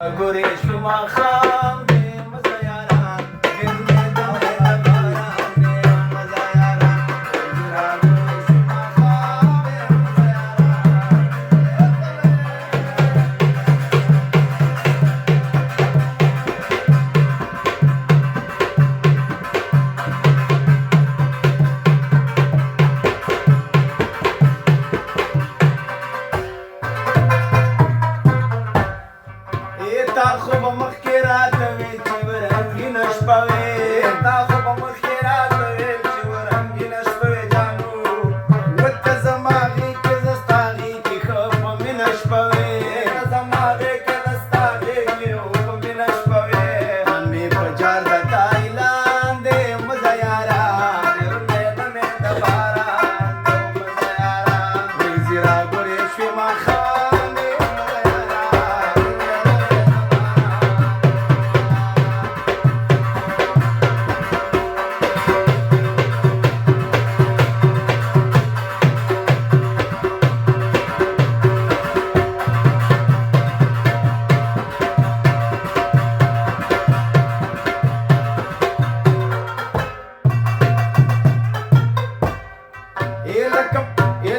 गुरेश माखाम दे मजा यारान गिरने दमे दबारान दे मजा यारान गुरा गुरेश माखाम दे मजा यारान تا خو به مخکې راته ویل چې ورنګینه شپه وې تا خو به مخکې راته ویل چې ورنګینه شپه وې جانو ورته زما غېږ کې زه ستا غېږ کې ښه په مینه شپه وې زما غېږ کې زه ستا غېږ کې په مینه شپه وې من مې په جال د تای لاندې مزه یاران ګرمې دمې د باران مزه یاران ورځې راګورې شوې ماښام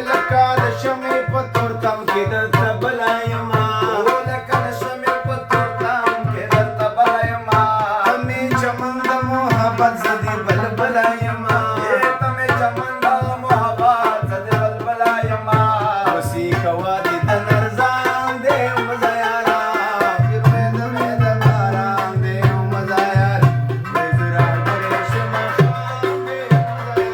لکه د شمعې په تورتم کې درته بلا یمه لکه د شمعې په تورتم کې درته بلا یمه ته مې چمن د محبت زه دې بلبلا یمه ته مې چمن د محبت زه دې بلبلا یمه وسې کوه دې د نرځان دې مزه یاران ګرمې دمې د باران دې مزه یاران ورځې راګورې شوې ماښام دې مزه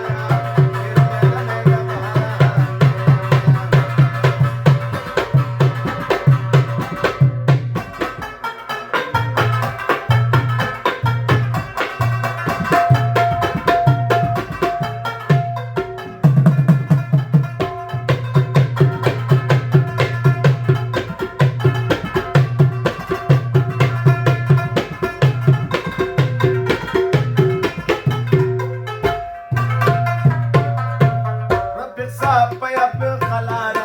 رب الصاب يا بالخلال